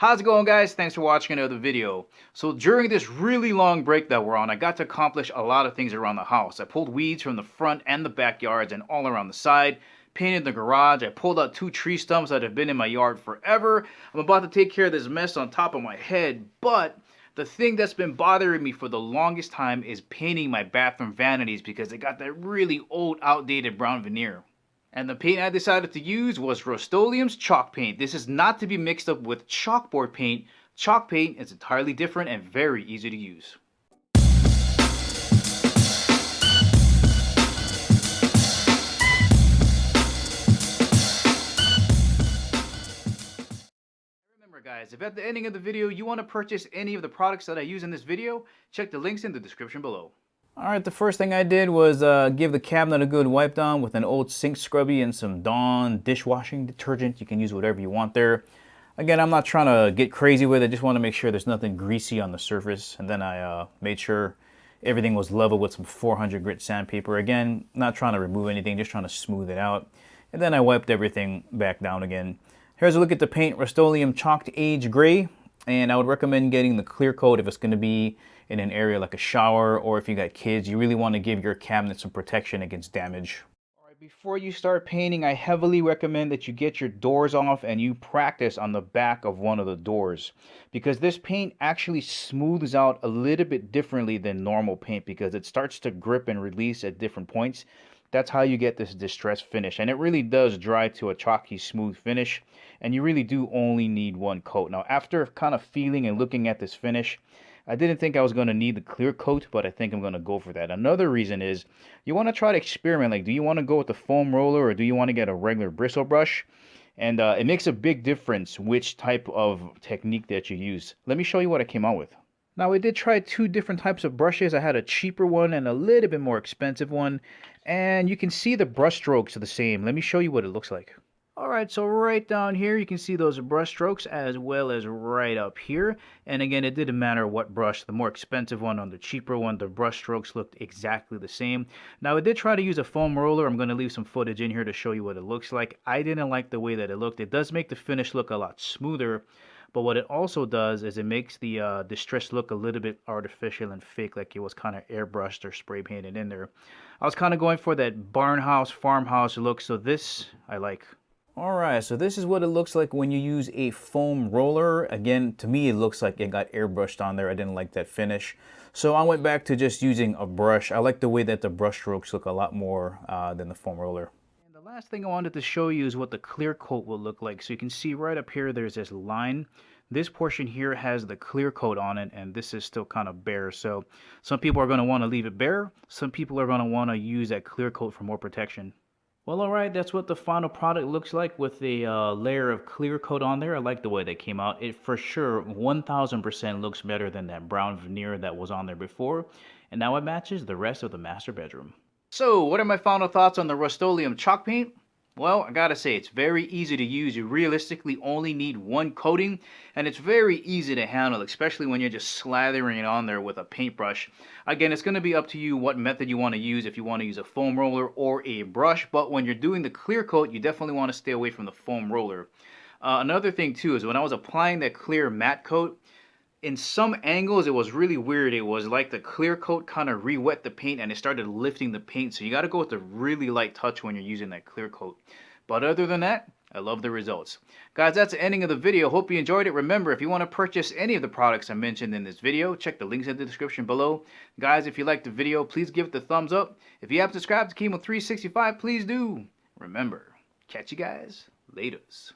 How's it going, guys? Thanks for watching another video. So during this really long break that we're on, I got to accomplish a lot of things around the house. I pulled weeds from the front and the backyards and all around the side, painted the garage, I pulled out 2 tree stumps that have been in my yard forever. I'm about to take care of this mess on top of my head, but the thing that's been bothering me for the longest time is painting my bathroom vanities because they got that really old, outdated brown veneer. And the paint I decided to use was Rust-Oleum's chalk paint. This is not to be mixed up with chalkboard paint. Chalk paint is entirely different and very easy to use. Remember, guys, if at the ending of the video you want to purchase any of the products that I use in this video, check the links in the description below. Alright, the first thing I did was give the cabinet a good wipe down with an old sink scrubby and some Dawn dishwashing detergent. You can use whatever you want there. Again, I'm not trying to get crazy with it, just want to make sure there's nothing greasy on the surface. And then I made sure everything was level with some 400 grit sandpaper. Again, not trying to remove anything, just trying to smooth it out. And then I wiped everything back down again. Here's a look at the paint, Rust-Oleum Chalked Age Gray. And I would recommend getting the clear coat if it's going to be in an area like a shower, or if you got kids, you really want to give your cabinet some protection against damage. Alright, before you start painting, I heavily recommend that you get your doors off and you practice on the back of one of the doors, because this paint actually smooths out a little bit differently than normal paint because it starts to grip and release at different points. That's how you get this distressed finish, and it really does dry to a chalky smooth finish, and you really do only need one coat. Now, after kind of feeling and looking at this finish, I didn't think I was going to need the clear coat, but I think I'm going to go for that. Another reason is you want to try to experiment. Like, do you want to go with the foam roller or do you want to get a regular bristle brush? And it makes a big difference which type of technique that you use. Let me show you what I came out with. Now, I did try 2 different types of brushes. I had a cheaper one and a little bit more expensive one. And you can see the brush strokes are the same. Let me show you what it looks like. Alright, so right down here you can see those brush strokes as well as right up here. And again, it didn't matter what brush, the more expensive one or the cheaper one, the brush strokes looked exactly the same. Now, I did try to use a foam roller. I'm going to leave some footage in here to show you what it looks like. I didn't like the way that it looked. It does make the finish look a lot smoother, but what it also does is it makes the distress look a little bit artificial and fake, like it was kind of airbrushed or spray painted in there. I was kind of going for that barn house, farmhouse look, so this I like. Alright, so this is what it looks like when you use a foam roller. Again, to me it looks like it got airbrushed on there. I didn't like that finish. So I went back to just using a brush. I like the way that the brush strokes look a lot more than the foam roller. And the last thing I wanted to show you is what the clear coat will look like. So you can see right up here there's this line. This portion here has the clear coat on it, and this is still kind of bare. So some people are going to want to leave it bare. Some people are going to want to use that clear coat for more protection. Well, alright, that's what the final product looks like with a layer of clear coat on there. I like the way they came out. It for sure 1000% looks better than that brown veneer that was on there before. And now it matches the rest of the master bedroom. So, what are my final thoughts on the Rust-Oleum chalk paint? Well, I gotta say, it's very easy to use. You realistically only need one coating, and it's very easy to handle, especially when you're just slathering it on there with a paintbrush. Again, it's gonna be up to you what method you want to use, if you want to use a foam roller or a brush, but when you're doing the clear coat, you definitely want to stay away from the foam roller. Another thing too is when I was applying that clear matte coat, in some angles it was really weird. It was like the clear coat kind of re-wet the paint and it started lifting the paint, so you got to go with a really light touch when you're using that clear coat. But other than that, I love the results. Guys, that's the ending of the video. Hope you enjoyed it. Remember, if you want to purchase any of the products I mentioned in this video, check the links in the description below. Guys, if you liked the video, please give it the thumbs up. If you haven't subscribed to Chemo365, please do. Remember, catch you guys laters.